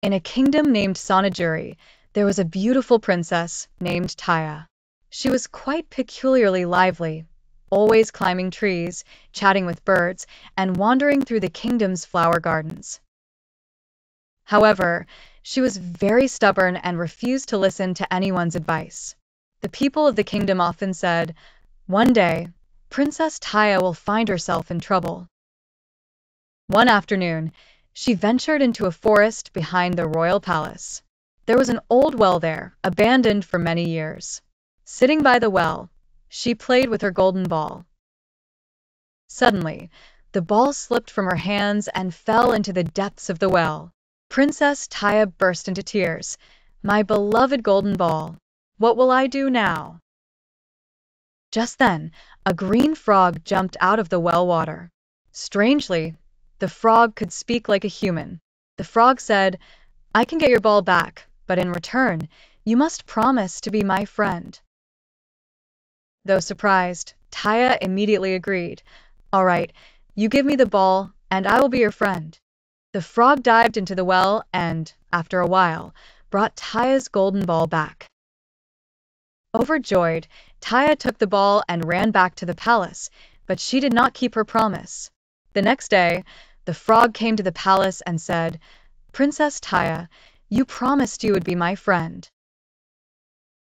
In a kingdom named Sonajuri, there was a beautiful princess named Taya. She was quite peculiarly lively, always climbing trees, chatting with birds, and wandering through the kingdom's flower gardens. However, she was very stubborn and refused to listen to anyone's advice. The people of the kingdom often said, "One day, Princess Taya will find herself in trouble." One afternoon, she ventured into a forest behind the royal palace. There was an old well there, abandoned for many years. Sitting by the well, she played with her golden ball. Suddenly, the ball slipped from her hands and fell into the depths of the well. Princess Taya burst into tears. "My beloved golden ball, what will I do now?" Just then, a green frog jumped out of the well water. Strangely, the frog could speak like a human. The frog said, "I can get your ball back, but in return, you must promise to be my friend." Though surprised, Taya immediately agreed. "All right, you give me the ball, and I will be your friend." The frog dived into the well and, after a while, brought Taya's golden ball back. Overjoyed, Taya took the ball and ran back to the palace, but she did not keep her promise. The next day, the frog came to the palace and said, "Princess Taya, you promised you would be my friend."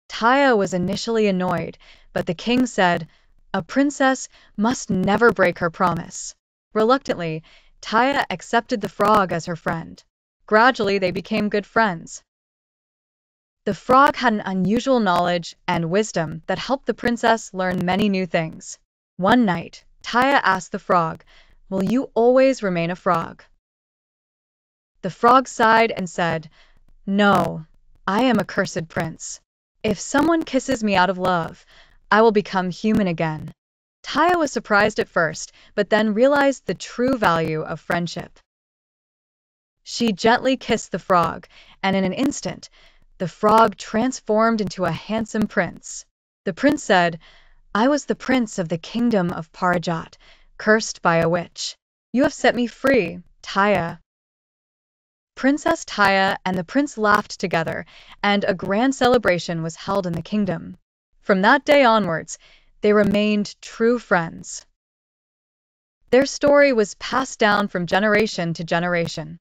Taya was initially annoyed, but the king said, "A princess must never break her promise." Reluctantly, Taya accepted the frog as her friend. Gradually, they became good friends. The frog had an unusual knowledge and wisdom that helped the princess learn many new things. One night, Taya asked the frog, "Will you always remain a frog?" The frog sighed and said, "No, I am a cursed prince. If someone kisses me out of love, I will become human again." Taya was surprised at first, but then realized the true value of friendship. She gently kissed the frog, and in an instant, the frog transformed into a handsome prince. The prince said, "I was the prince of the kingdom of Parijat, cursed by a witch. You have set me free, Taya." Princess Taya and the prince laughed together, and a grand celebration was held in the kingdom. From that day onwards, they remained true friends. Their story was passed down from generation to generation.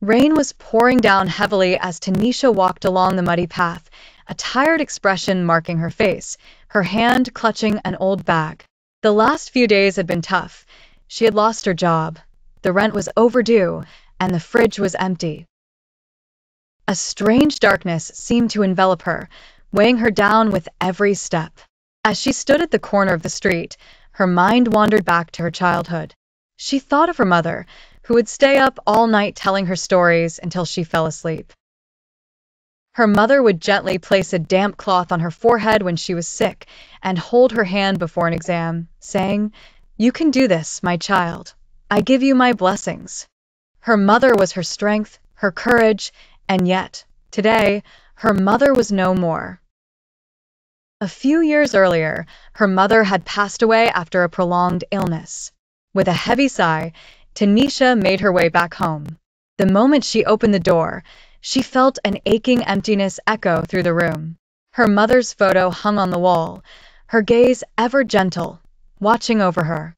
Rain was pouring down heavily as Tanisha walked along the muddy path, a tired expression marking her face, her hand clutching an old bag. The last few days had been tough. She had lost her job, the rent was overdue, and the fridge was empty. A strange darkness seemed to envelop her, weighing her down with every step. As she stood at the corner of the street, her mind wandered back to her childhood. She thought of her mother, who would stay up all night telling her stories until she fell asleep. Her mother would gently place a damp cloth on her forehead when she was sick and hold her hand before an exam, saying, "You can do this, my child. I give you my blessings." Her mother was her strength, her courage, and yet, today, her mother was no more. A few years earlier, her mother had passed away after a prolonged illness. With a heavy sigh, Tanisha made her way back home. The moment she opened the door, she felt an aching emptiness echo through the room. Her mother's photo hung on the wall, her gaze ever gentle, watching over her.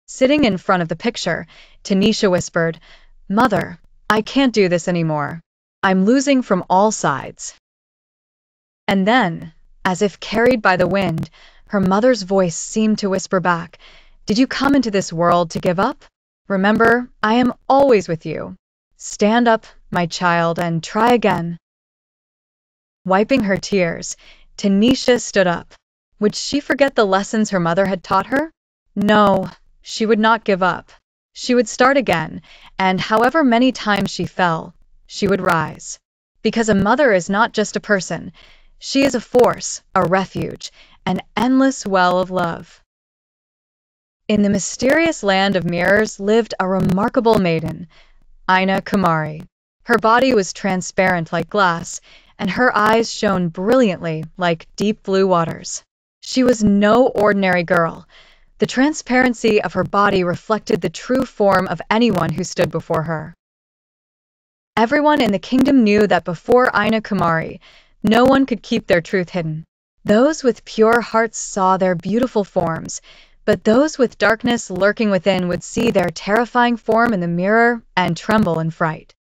Sitting in front of the picture, Tanisha whispered, "Mother, I can't do this anymore. I'm losing from all sides." And then, as if carried by the wind, her mother's voice seemed to whisper back, "Did you come into this world to give up? Remember, I am always with you. Stand up, my child, and try again." Wiping her tears, Tanisha stood up. Would she forget the lessons her mother had taught her? No, she would not give up. She would start again, and however many times she fell, she would rise. Because a mother is not just a person, she is a force, a refuge, an endless well of love. In the mysterious land of mirrors lived a remarkable maiden, Aina Kumari. Her body was transparent like glass, and her eyes shone brilliantly like deep blue waters. She was no ordinary girl. The transparency of her body reflected the true form of anyone who stood before her. Everyone in the kingdom knew that before Aina Kumari, no one could keep their truth hidden. Those with pure hearts saw their beautiful forms, but those with darkness lurking within would see their terrifying form in the mirror and tremble in fright.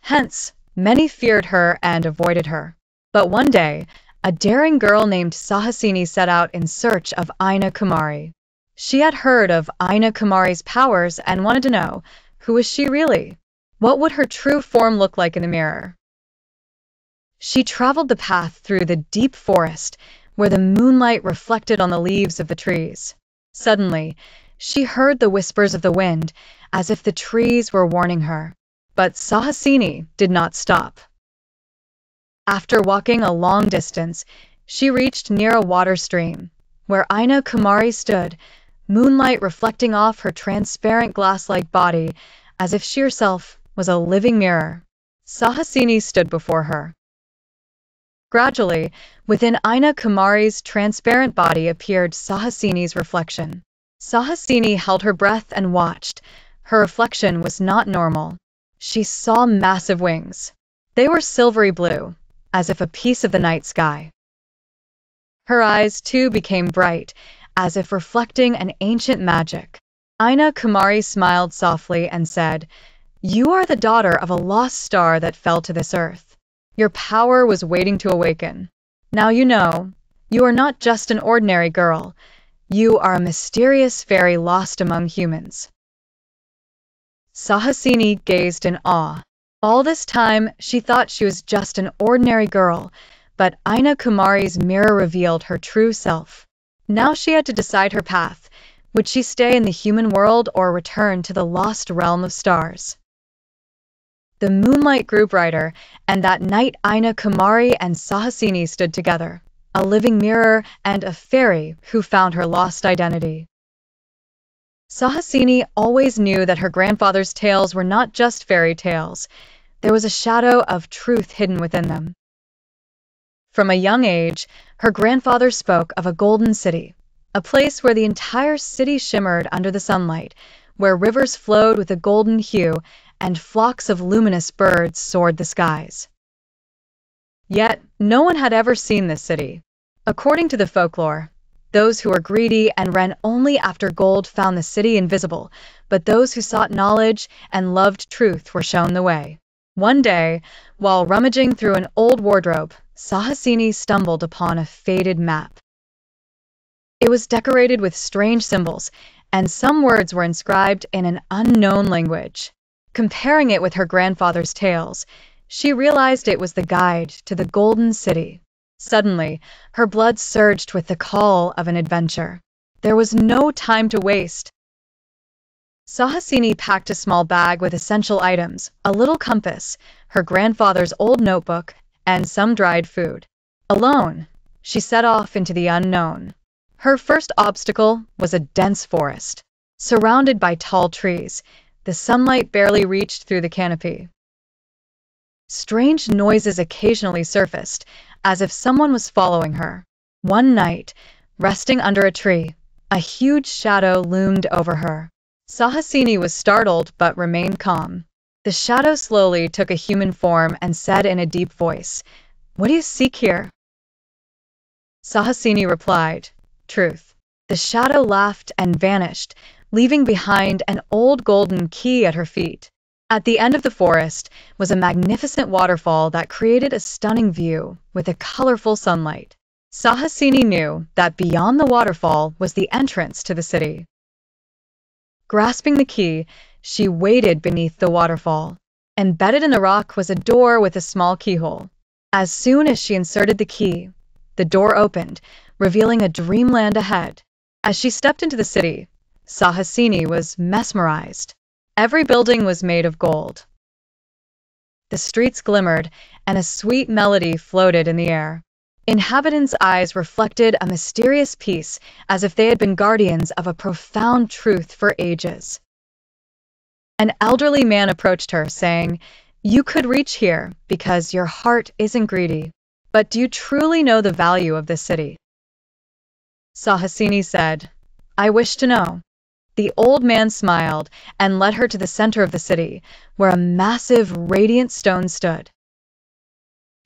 Hence, many feared her and avoided her. But one day, a daring girl named Sahasini set out in search of Aina Kumari. She had heard of Aina Kumari's powers and wanted to know, who was she really? What would her true form look like in the mirror? She traveled the path through the deep forest, where the moonlight reflected on the leaves of the trees. Suddenly, she heard the whispers of the wind, as if the trees were warning her. But Sahasini did not stop. After walking a long distance, she reached near a water stream, where Aina Kumari stood, moonlight reflecting off her transparent glass-like body, as if she herself was a living mirror. Sahasini stood before her. Gradually, within Aina Kumari's transparent body appeared Sahasini's reflection. Sahasini held her breath and watched. Her reflection was not normal. She saw massive wings. They were silvery blue, as if a piece of the night sky. Her eyes, too, became bright, as if reflecting an ancient magic. Aina Kumari smiled softly and said, "You are the daughter of a lost star that fell to this earth. Your power was waiting to awaken. Now you know, you are not just an ordinary girl. You are a mysterious fairy lost among humans." Sahasini gazed in awe. All this time, she thought she was just an ordinary girl, but Aina Kumari's mirror revealed her true self. Now she had to decide her path. Would she stay in the human world or return to the lost realm of stars? The moonlight grew brighter, and that night Aina Kumari and Sahasini stood together, a living mirror and a fairy who found her lost identity. Sahasini always knew that her grandfather's tales were not just fairy tales. There was a shadow of truth hidden within them. From a young age, her grandfather spoke of a golden city, a place where the entire city shimmered under the sunlight, where rivers flowed with a golden hue and flocks of luminous birds soared the skies. Yet, no one had ever seen this city. According to the folklore, those who were greedy and ran only after gold found the city invisible, but those who sought knowledge and loved truth were shown the way. One day, while rummaging through an old wardrobe, Sahasini stumbled upon a faded map. It was decorated with strange symbols, and some words were inscribed in an unknown language. Comparing it with her grandfather's tales, she realized it was the guide to the Golden City. Suddenly, her blood surged with the call of an adventure. There was no time to waste. Sahasini packed a small bag with essential items, a little compass, her grandfather's old notebook, and some dried food. Alone, she set off into the unknown. Her first obstacle was a dense forest. Surrounded by tall trees, the sunlight barely reached through the canopy. Strange noises occasionally surfaced, as if someone was following her. One night, resting under a tree, a huge shadow loomed over her. Sahasini was startled but remained calm. The shadow slowly took a human form and said in a deep voice, "What do you seek here?" Sahasini replied, "Truth." The shadow laughed and vanished, leaving behind an old golden key at her feet. At the end of the forest was a magnificent waterfall that created a stunning view with a colorful sunlight. Sahasini knew that beyond the waterfall was the entrance to the city. Grasping the key, she waded beneath the waterfall. Embedded in the rock was a door with a small keyhole. As soon as she inserted the key, the door opened, revealing a dreamland ahead. As she stepped into the city, Sahasini was mesmerized. Every building was made of gold. The streets glimmered, and a sweet melody floated in the air. Inhabitants' eyes reflected a mysterious peace, as if they had been guardians of a profound truth for ages. An elderly man approached her, saying, "You could reach here because your heart isn't greedy. But do you truly know the value of this city?" Sahasini said, "I wish to know." The old man smiled and led her to the center of the city, where a massive, radiant stone stood.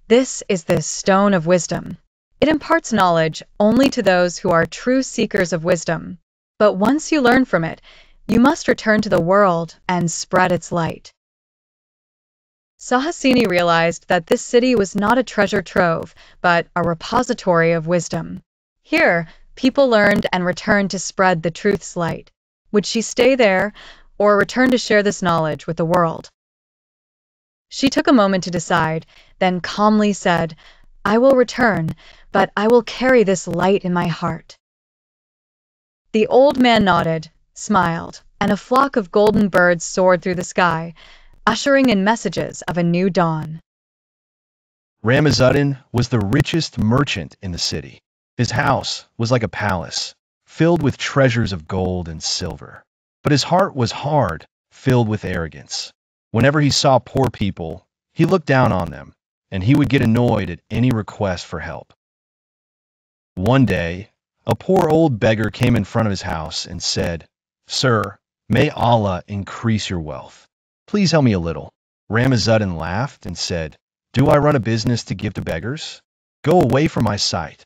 This is the Stone of Wisdom. It imparts knowledge only to those who are true seekers of wisdom. But once you learn from it, you must return to the world and spread its light. Sahasini realized that this city was not a treasure trove, but a repository of wisdom. Here, people learned and returned to spread the truth's light. Would she stay there, or return to share this knowledge with the world? She took a moment to decide, then calmly said, "I will return, but I will carry this light in my heart." The old man nodded, smiled, and a flock of golden birds soared through the sky, ushering in messages of a new dawn. Ramazuddin was the richest merchant in the city. His house was like a palace, filled with treasures of gold and silver. But his heart was hard, filled with arrogance. Whenever he saw poor people, he looked down on them, and he would get annoyed at any request for help. One day, a poor old beggar came in front of his house and said, "Sir, may Allah increase your wealth. Please help me a little." Ramazuddin laughed and said, "Do I run a business to give to beggars? Go away from my sight."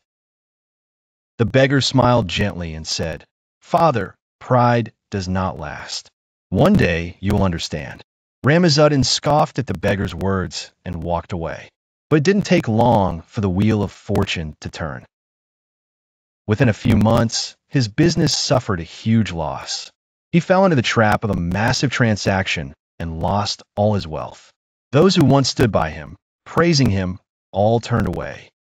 The beggar smiled gently and said, "Father, pride does not last. One day you will understand." Ramazuddin scoffed at the beggar's words and walked away. But it didn't take long for the wheel of fortune to turn. Within a few months, his business suffered a huge loss. He fell into the trap of a massive transaction and lost all his wealth. Those who once stood by him, praising him, all turned away.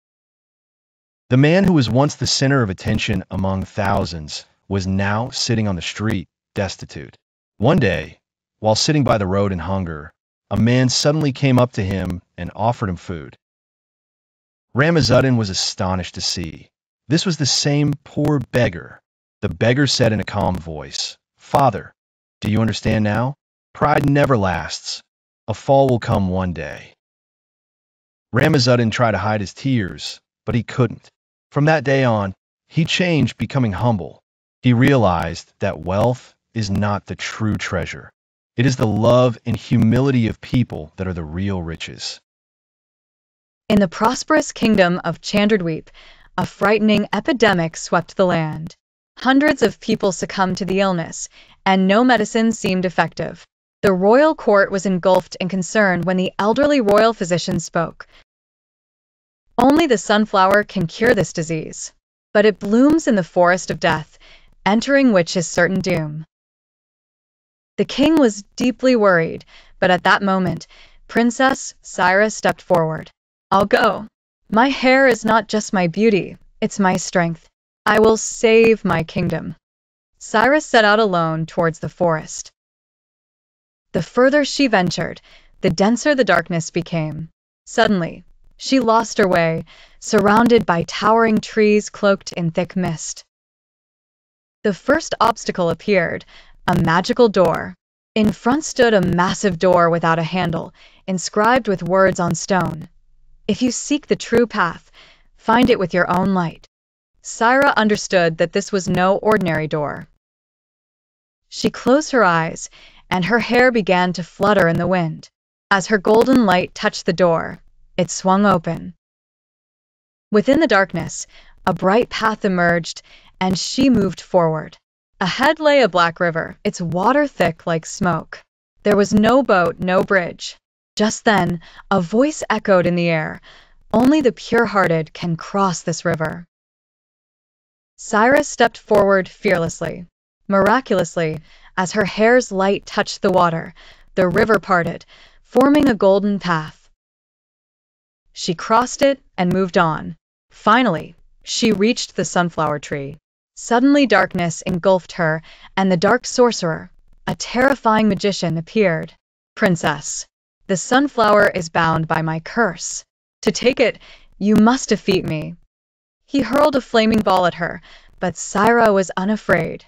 The man who was once the center of attention among thousands was now sitting on the street, destitute. One day, while sitting by the road in hunger, a man suddenly came up to him and offered him food. Ramazuddin was astonished to see. This was the same poor beggar. The beggar said in a calm voice, "Father, do you understand now? Pride never lasts. A fall will come one day." Ramazuddin tried to hide his tears, but he couldn't. From that day on, he changed, becoming humble. He realized that wealth is not the true treasure. It is the love and humility of people that are the real riches. In the prosperous kingdom of Chandradweep, a frightening epidemic swept the land. Hundreds of people succumbed to the illness, and no medicine seemed effective. The royal court was engulfed in concern when the elderly royal physician spoke. "Only the sunflower can cure this disease, but it blooms in the forest of death, entering which is certain doom." The king was deeply worried, but at that moment, Princess Syra stepped forward. "I'll go. My hair is not just my beauty, it's my strength. I will save my kingdom." Syra set out alone towards the forest. The further she ventured, the denser the darkness became. Suddenly, she lost her way, surrounded by towering trees cloaked in thick mist. The first obstacle appeared, a magical door. In front stood a massive door without a handle, inscribed with words on stone. "If you seek the true path, find it with your own light." Syra understood that this was no ordinary door. She closed her eyes, and her hair began to flutter in the wind. As her golden light touched the door, it swung open. Within the darkness, a bright path emerged, and she moved forward. Ahead lay a black river, its water thick like smoke. There was no boat, no bridge. Just then, a voice echoed in the air, "Only the pure-hearted can cross this river." Syra stepped forward fearlessly. Miraculously, as her hair's light touched the water, the river parted, forming a golden path. She crossed it and moved on. Finally, she reached the sunflower tree. Suddenly darkness engulfed her, and the dark sorcerer, a terrifying magician, appeared. "Princess, the sunflower is bound by my curse. To take it, you must defeat me." He hurled a flaming ball at her, but Syra was unafraid.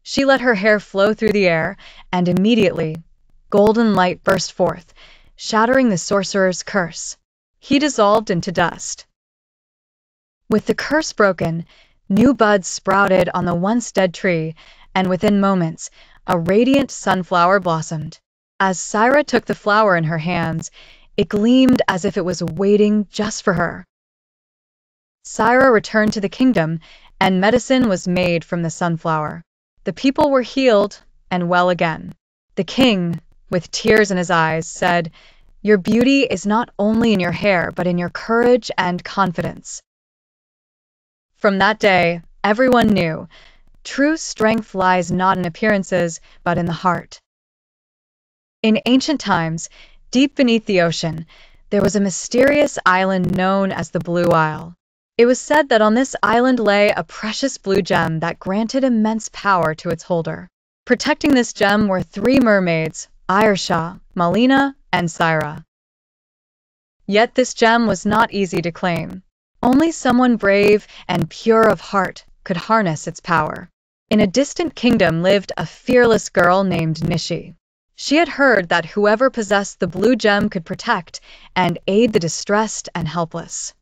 She let her hair flow through the air, and immediately, golden light burst forth, shattering the sorcerer's curse. He dissolved into dust. With the curse broken, new buds sprouted on the once dead tree, and within moments, a radiant sunflower blossomed. As Syra took the flower in her hands, it gleamed as if it was waiting just for her. Syra returned to the kingdom, and medicine was made from the sunflower. The people were healed and well again. The king, with tears in his eyes, said, "Your beauty is not only in your hair, but in your courage and confidence." From that day, everyone knew, true strength lies not in appearances, but in the heart. In ancient times, deep beneath the ocean, there was a mysterious island known as the Blue Isle. It was said that on this island lay a precious blue gem that granted immense power to its holder. Protecting this gem were three mermaids, Aisha, Malina, and Syra. Yet this gem was not easy to claim. Only someone brave and pure of heart could harness its power. In a distant kingdom lived a fearless girl named Nishi. She had heard that whoever possessed the blue gem could protect and aid the distressed and helpless.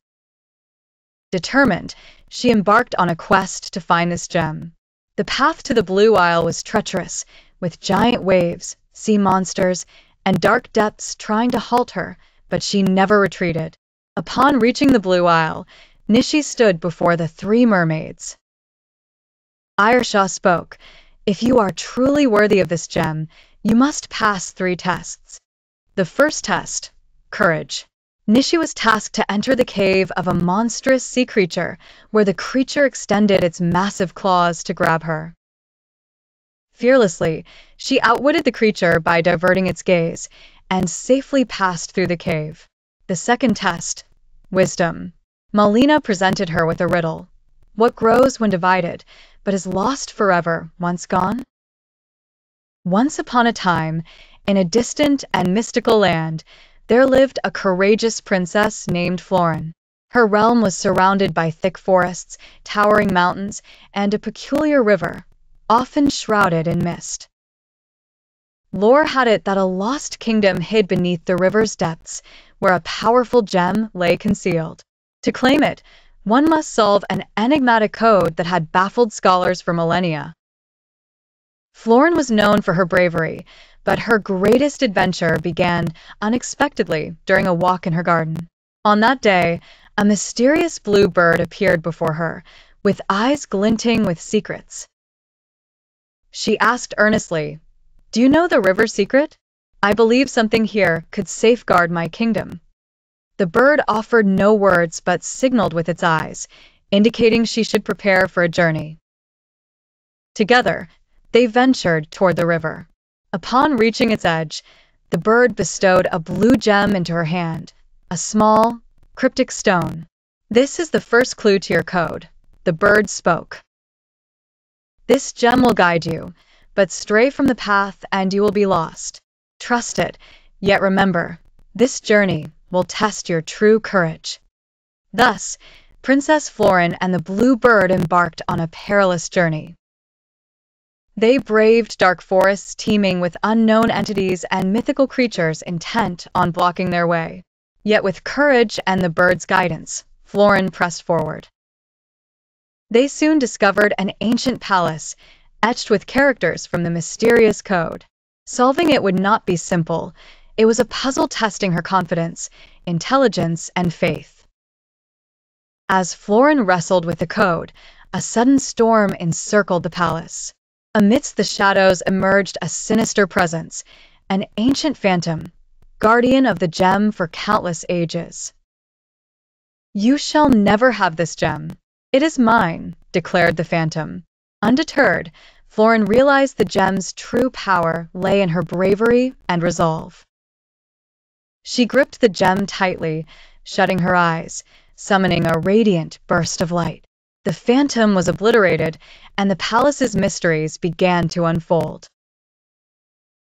Determined, she embarked on a quest to find this gem. The path to the Blue Isle was treacherous, with giant waves, sea monsters, and dark depths trying to halt her, but she never retreated. Upon reaching the Blue Isle, Nishi stood before the three mermaids. Aisha spoke, "If you are truly worthy of this gem, you must pass 3 tests. The first test, courage." Nishi was tasked to enter the cave of a monstrous sea creature, where the creature extended its massive claws to grab her. Fearlessly, she outwitted the creature by diverting its gaze, and safely passed through the cave. The second test, wisdom. Malina presented her with a riddle. What grows when divided, but is lost forever once gone? Once upon a time, in a distant and mystical land, there lived a courageous princess named Florin. Her realm was surrounded by thick forests, towering mountains, and a peculiar river, often shrouded in mist. Lore had it that a lost kingdom hid beneath the river's depths, where a powerful gem lay concealed. To claim it, one must solve an enigmatic code that had baffled scholars for millennia. Florin was known for her bravery, but her greatest adventure began unexpectedly during a walk in her garden. On that day, a mysterious blue bird appeared before her, with eyes glinting with secrets. She asked earnestly, "Do you know the river's secret? I believe something here could safeguard my kingdom." The bird offered no words but signaled with its eyes, indicating she should prepare for a journey. Together, they ventured toward the river. Upon reaching its edge, the bird bestowed a blue gem into her hand, a small, cryptic stone. "This is the first clue to your code," the bird spoke. "This gem will guide you, but stray from the path and you will be lost. Trust it, yet remember, this journey will test your true courage." Thus, Princess Florin and the blue bird embarked on a perilous journey. They braved dark forests teeming with unknown entities and mythical creatures intent on blocking their way. Yet with courage and the bird's guidance, Florin pressed forward. They soon discovered an ancient palace, etched with characters from the mysterious code. Solving it would not be simple. It was a puzzle testing her confidence, intelligence, and faith. As Florin wrestled with the code, a sudden storm encircled the palace. Amidst the shadows emerged a sinister presence, an ancient phantom, guardian of the gem for countless ages. "You shall never have this gem. It is mine," declared the phantom. Undeterred, Florin realized the gem's true power lay in her bravery and resolve. She gripped the gem tightly, shutting her eyes, summoning a radiant burst of light. The phantom was obliterated, and the palace's mysteries began to unfold.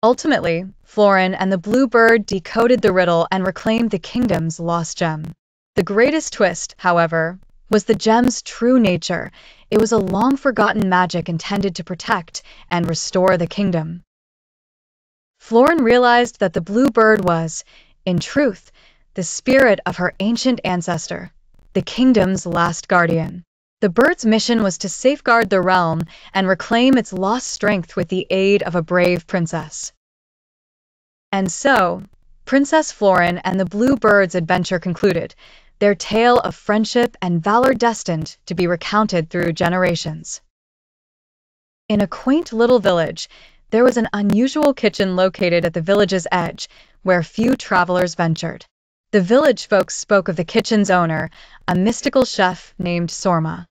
Ultimately, Florin and the blue bird decoded the riddle and reclaimed the kingdom's lost gem. The greatest twist, however, was the gem's true nature. It was a long-forgotten magic intended to protect and restore the kingdom. Florin realized that the blue bird was, in truth, the spirit of her ancient ancestor, the kingdom's last guardian. The bird's mission was to safeguard the realm and reclaim its lost strength with the aid of a brave princess. And so, Princess Florin and the Blue Bird's adventure concluded, their tale of friendship and valor destined to be recounted through generations. In a quaint little village, there was an unusual kitchen located at the village's edge, where few travelers ventured. The village folks spoke of the kitchen's owner, a mystical chef named Sorma.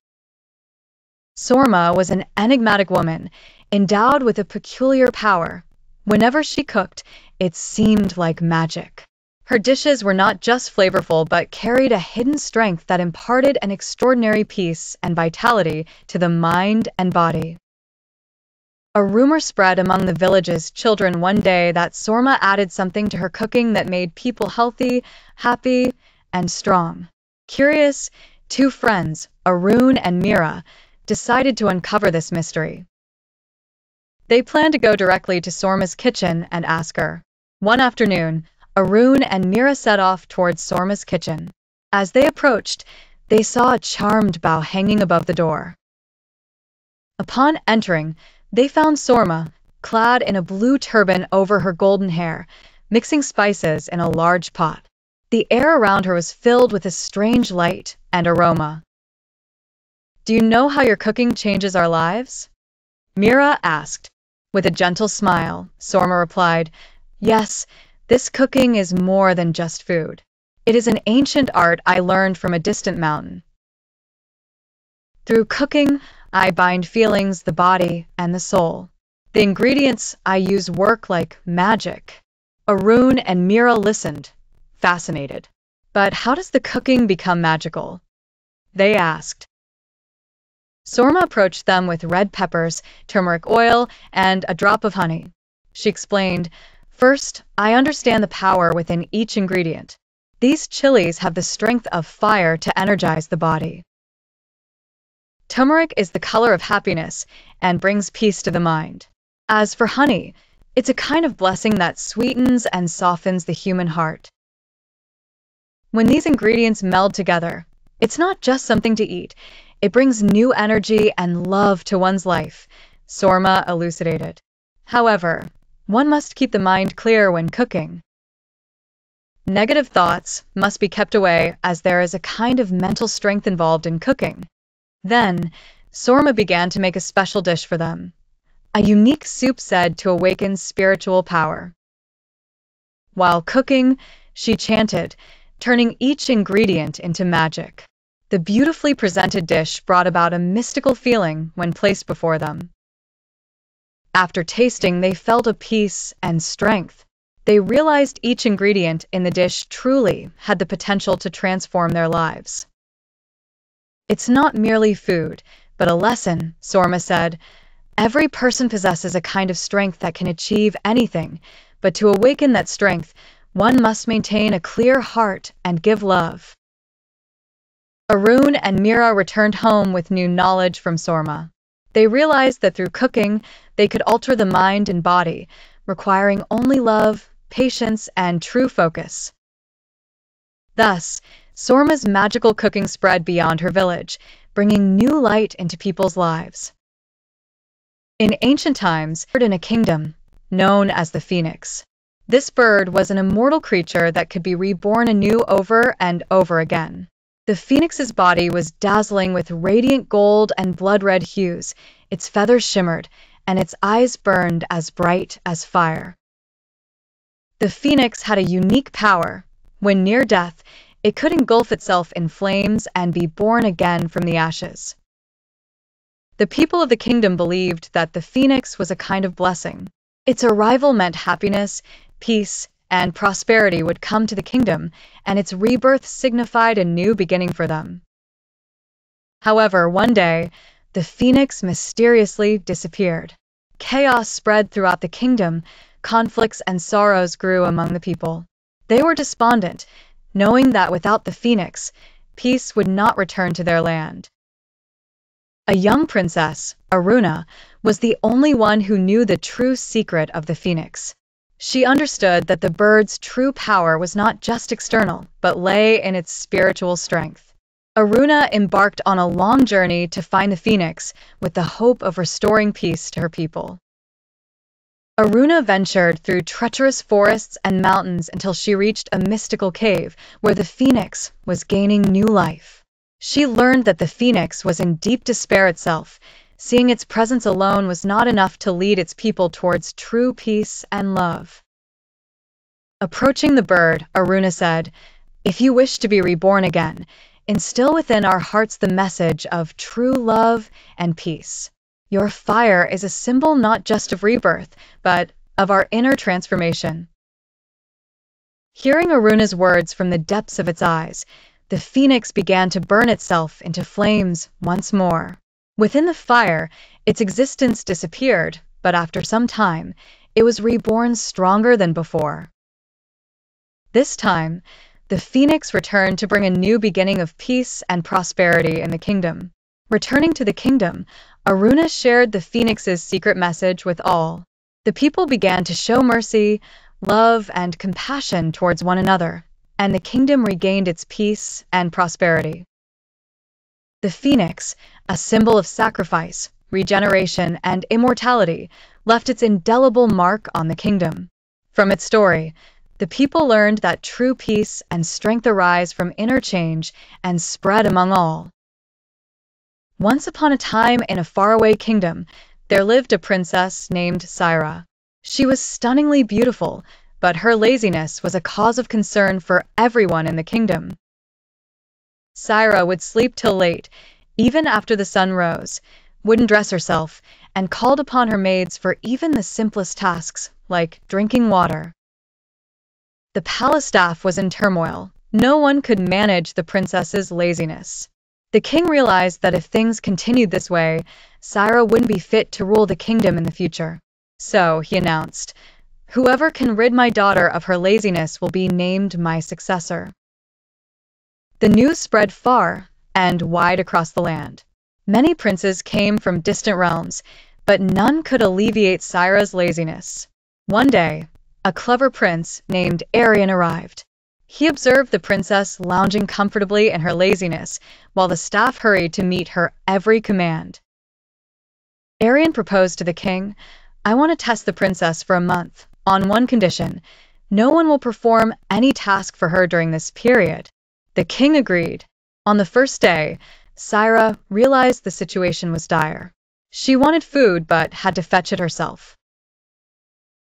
Sorma was an enigmatic woman, endowed with a peculiar power. Whenever she cooked, it seemed like magic. Her dishes were not just flavorful but carried a hidden strength that imparted an extraordinary peace and vitality to the mind and body. A rumor spread among the village's children one day that Sorma added something to her cooking that made people healthy, happy, and strong. Curious, two friends, Arun and Mira, decided to uncover this mystery. They planned to go directly to Sorma's kitchen and ask her. One afternoon, Arun and Mira set off towards Sorma's kitchen. As they approached, they saw a charmed bough hanging above the door. Upon entering, they found Sorma, clad in a blue turban over her golden hair, mixing spices in a large pot. The air around her was filled with a strange light and aroma. "Do you know how your cooking changes our lives?" Mira asked. With a gentle smile, Sorma replied, "Yes, this cooking is more than just food. It is an ancient art I learned from a distant mountain. Through cooking, I bind feelings, the body, and the soul. The ingredients I use work like magic." Arun and Mira listened, fascinated. "But how does the cooking become magical?" they asked. Sorma approached them with red peppers, turmeric oil, and a drop of honey. She explained, "First, I understand the power within each ingredient. These chilies have the strength of fire to energize the body. Turmeric is the color of happiness and brings peace to the mind. As for honey, it's a kind of blessing that sweetens and softens the human heart. When these ingredients meld together, it's not just something to eat. It brings new energy and love to one's life," Sorma elucidated. "However, one must keep the mind clear when cooking. Negative thoughts must be kept away as there is a kind of mental strength involved in cooking." Then, Sorma began to make a special dish for them, a unique soup said to awaken spiritual power. While cooking, she chanted, turning each ingredient into magic. The beautifully presented dish brought about a mystical feeling when placed before them. After tasting, they felt a peace and strength. They realized each ingredient in the dish truly had the potential to transform their lives. "It's not merely food, but a lesson," Sorma said. "Every person possesses a kind of strength that can achieve anything, but to awaken that strength, one must maintain a clear heart and give love." Arun and Mira returned home with new knowledge from Sorma. They realized that through cooking, they could alter the mind and body, requiring only love, patience, and true focus. Thus, Sorma's magical cooking spread beyond her village, bringing new light into people's lives. In ancient times, in a kingdom known as the Phoenix. This bird was an immortal creature that could be reborn anew over and over again. The phoenix's body was dazzling with radiant gold and blood-red hues, its feathers shimmered, and its eyes burned as bright as fire. The phoenix had a unique power. When near death, it could engulf itself in flames and be born again from the ashes. The people of the kingdom believed that the phoenix was a kind of blessing. Its arrival meant happiness, peace, and prosperity would come to the kingdom, and its rebirth signified a new beginning for them. However, one day, the phoenix mysteriously disappeared. Chaos spread throughout the kingdom, conflicts and sorrows grew among the people. They were despondent, knowing that without the phoenix, peace would not return to their land. A young princess, Aruna, was the only one who knew the true secret of the phoenix. She understood that the bird's true power was not just external, but lay in its spiritual strength. Aruna embarked on a long journey to find the phoenix with the hope of restoring peace to her people. Aruna ventured through treacherous forests and mountains until she reached a mystical cave where the phoenix was gaining new life. She learned that the phoenix was in deep despair itself. Seeing its presence alone was not enough to lead its people towards true peace and love. Approaching the bird, Aruna said, "If you wish to be reborn again, instill within our hearts the message of true love and peace. Your fire is a symbol not just of rebirth, but of our inner transformation." Hearing Aruna's words from the depths of its eyes, the phoenix began to burn itself into flames once more. Within the fire, its existence disappeared, but after some time, it was reborn stronger than before. This time, the phoenix returned to bring a new beginning of peace and prosperity in the kingdom. Returning to the kingdom, Aruna shared the phoenix's secret message with all. The people began to show mercy, love, and compassion towards one another, and the kingdom regained its peace and prosperity. The phoenix, a symbol of sacrifice, regeneration, and immortality, left its indelible mark on the kingdom. From its story, the people learned that true peace and strength arise from inner change and spread among all. Once upon a time in a faraway kingdom, there lived a princess named Saira. She was stunningly beautiful, but her laziness was a cause of concern for everyone in the kingdom. Saira would sleep till late, even after the sun rose, wouldn't dress herself, and called upon her maids for even the simplest tasks, like drinking water. The palace staff was in turmoil. No one could manage the princess's laziness. The king realized that if things continued this way, Saira wouldn't be fit to rule the kingdom in the future. So he announced, "Whoever can rid my daughter of her laziness will be named my successor." The news spread far and wide across the land. Many princes came from distant realms, but none could alleviate Saira's laziness. One day, a clever prince named Arion arrived. He observed the princess lounging comfortably in her laziness, while the staff hurried to meet her every command. Arion proposed to the king, "I want to test the princess for a month, on one condition: no one will perform any task for her during this period." The king agreed. On the first day, Saira realized the situation was dire. She wanted food but had to fetch it herself.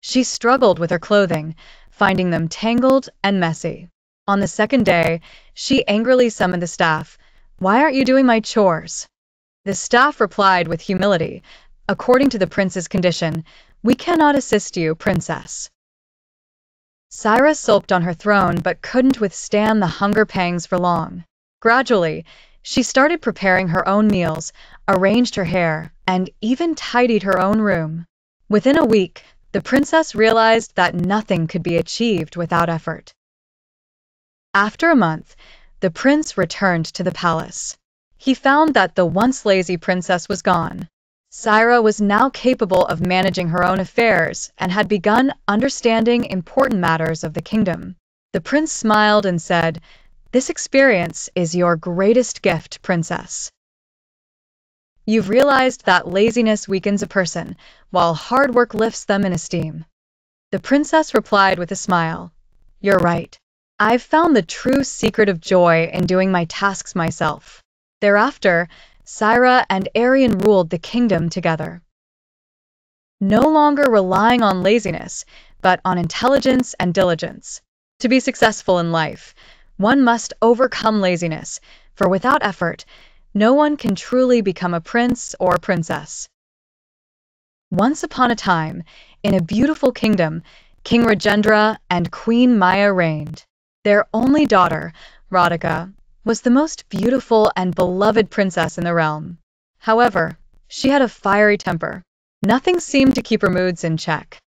She struggled with her clothing, finding them tangled and messy. On the second day, she angrily summoned the staff. "Why aren't you doing my chores?" The staff replied with humility, "According to the prince's condition, we cannot assist you, princess." Saira sulked on her throne but couldn't withstand the hunger pangs for long. Gradually, she started preparing her own meals, arranged her hair, and even tidied her own room. Within a week, the princess realized that nothing could be achieved without effort. After a month, the prince returned to the palace. He found that the once lazy princess was gone. Saira was now capable of managing her own affairs and had begun understanding important matters of the kingdom. The prince smiled and said, "This experience is your greatest gift, princess. You've realized that laziness weakens a person, while hard work lifts them in esteem." The princess replied with a smile, "You're right. I've found the true secret of joy in doing my tasks myself." Thereafter, Saira and Arion ruled the kingdom together. No longer relying on laziness, but on intelligence and diligence. To be successful in life, one must overcome laziness, for without effort, no one can truly become a prince or princess. Once upon a time, in a beautiful kingdom, King Rajendra and Queen Maya reigned. Their only daughter, Radhika, was the most beautiful and beloved princess in the realm. However, she had a fiery temper. Nothing seemed to keep her moods in check.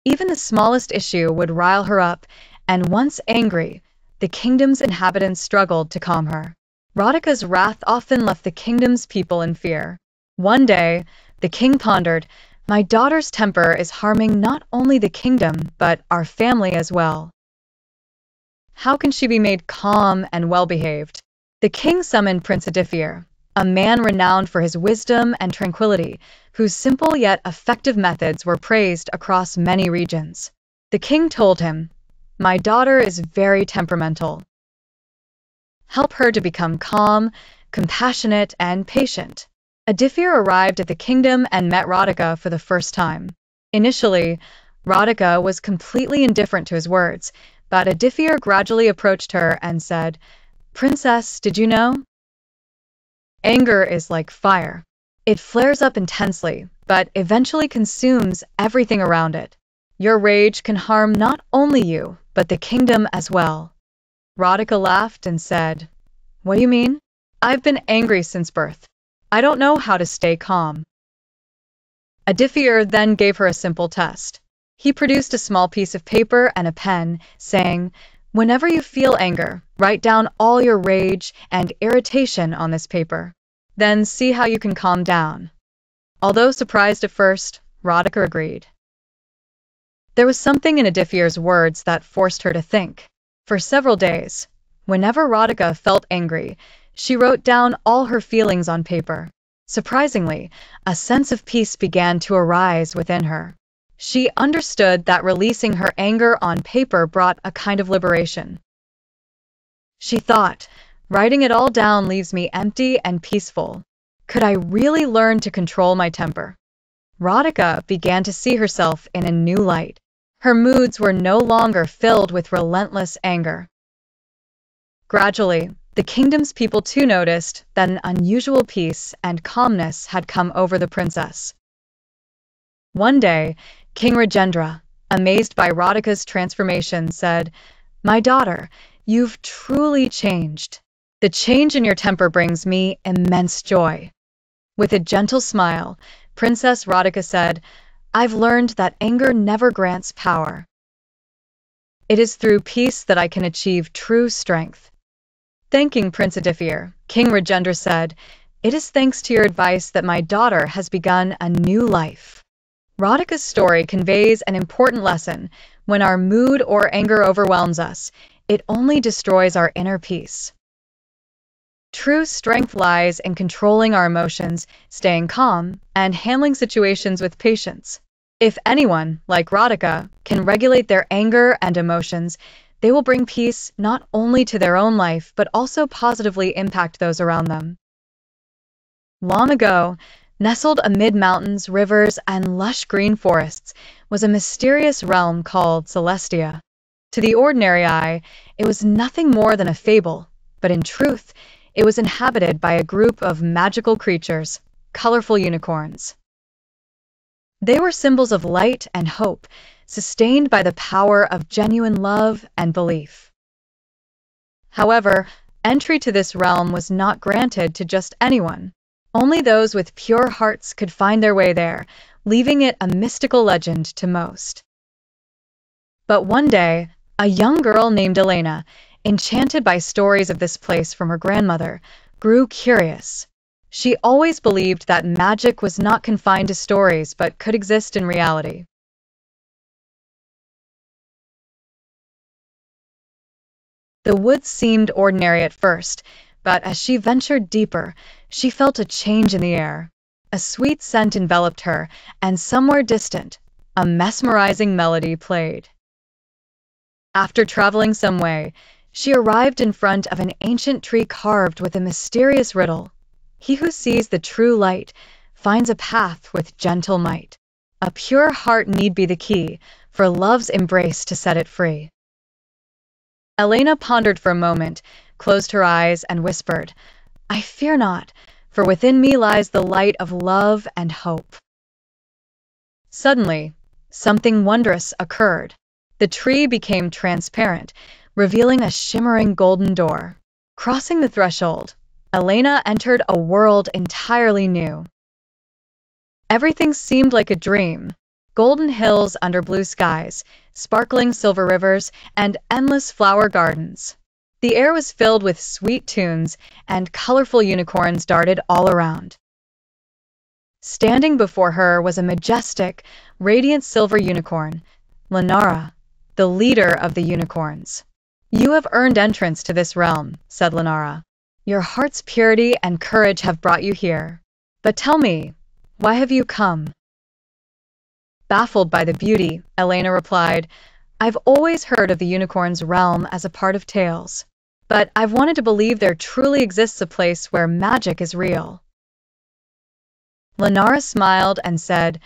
Even the smallest issue would rile her up, and once angry, the kingdom's inhabitants struggled to calm her. Radhika's wrath often left the kingdom's people in fear. One day, the king pondered, "My daughter's temper is harming not only the kingdom, but our family as well. How can she be made calm and well-behaved?" The king summoned Prince Adifir, a man renowned for his wisdom and tranquility, whose simple yet effective methods were praised across many regions. The king told him, "My daughter is very temperamental. Help her to become calm, compassionate, and patient." Adifir arrived at the kingdom and met Radhika for the first time. Initially, Radhika was completely indifferent to his words, but Adifir gradually approached her and said, "Princess, did you know? Anger is like fire. It flares up intensely, but eventually consumes everything around it. Your rage can harm not only you, but the kingdom as well." Radhika laughed and said, "What do you mean? I've been angry since birth. I don't know how to stay calm." Adifir then gave her a simple test. He produced a small piece of paper and a pen, saying, "Whenever you feel anger, write down all your rage and irritation on this paper. Then see how you can calm down." Although surprised at first, Radhika agreed. There was something in Adifir's words that forced her to think. For several days, whenever Radhika felt angry, she wrote down all her feelings on paper. Surprisingly, a sense of peace began to arise within her. She understood that releasing her anger on paper brought a kind of liberation. She thought, "Writing it all down leaves me empty and peaceful. Could I really learn to control my temper?" Radhika began to see herself in a new light. Her moods were no longer filled with relentless anger. Gradually, the kingdom's people too noticed that an unusual peace and calmness had come over the princess. One day, King Rajendra, amazed by Radhika's transformation, said, "My daughter, you've truly changed. The change in your temper brings me immense joy." With a gentle smile, Princess Radhika said, "I've learned that anger never grants power. It is through peace that I can achieve true strength." Thanking Prince Adifir, King Rajendra said, "It is thanks to your advice that my daughter has begun a new life." Radhika's story conveys an important lesson. When our mood or anger overwhelms us, it only destroys our inner peace. True strength lies in controlling our emotions, staying calm, and handling situations with patience. If anyone, like Radhika, can regulate their anger and emotions, they will bring peace not only to their own life, but also positively impact those around them. Long ago, nestled amid mountains, rivers, and lush green forests, was a mysterious realm called Celestia. To the ordinary eye, it was nothing more than a fable, but in truth, it was inhabited by a group of magical creatures, colorful unicorns. They were symbols of light and hope, sustained by the power of genuine love and belief. However, entry to this realm was not granted to just anyone. Only those with pure hearts could find their way there, leaving it a mystical legend to most. But one day, a young girl named Elena, enchanted by stories of this place from her grandmother, grew curious. She always believed that magic was not confined to stories but could exist in reality. The woods seemed ordinary at first, but as she ventured deeper, she felt a change in the air. A sweet scent enveloped her, and somewhere distant, a mesmerizing melody played. After traveling some way, she arrived in front of an ancient tree carved with a mysterious riddle. He who sees the true light finds a path with gentle might. A pure heart need be the key, for love's embrace to set it free. Elena pondered for a moment, closed her eyes, and whispered, "I fear not, for within me lies the light of love and hope." Suddenly, something wondrous occurred. The tree became transparent, revealing a shimmering golden door. Crossing the threshold, Elena entered a world entirely new. Everything seemed like a dream. Golden hills under blue skies, sparkling silver rivers, and endless flower gardens. The air was filled with sweet tunes, and colorful unicorns darted all around. Standing before her was a majestic, radiant silver unicorn, Lenara, the leader of the unicorns. "You have earned entrance to this realm," said Lenara. Your heart's purity and courage have brought you here. But tell me, why have you come?" Baffled by the beauty, Elena replied, "I've always heard of the unicorn's realm as a part of tales, but I've wanted to believe there truly exists a place where magic is real." Lenara smiled and said,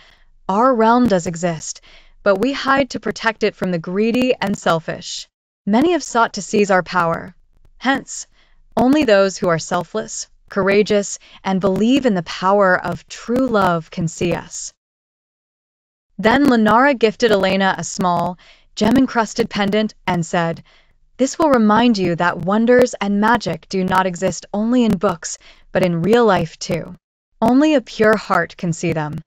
"Our realm does exist, but we hide to protect it from the greedy and selfish. Many have sought to seize our power. Hence, only those who are selfless, courageous, and believe in the power of true love can see us." Then Lenara gifted Elena a small, gem-encrusted pendant and said, "This will remind you that wonders and magic do not exist only in books, but in real life too. Only a pure heart can see them."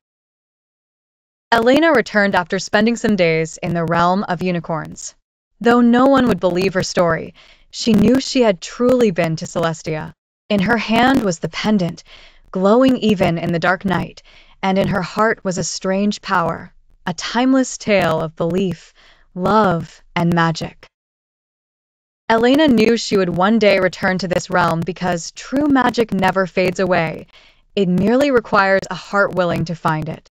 Elena returned after spending some days in the realm of unicorns. Though no one would believe her story, she knew she had truly been to Celestia. In her hand was the pendant, glowing even in the dark night, and in her heart was a strange power, a timeless tale of belief, love, and magic. Elena knew she would one day return to this realm because true magic never fades away. It merely requires a heart willing to find it.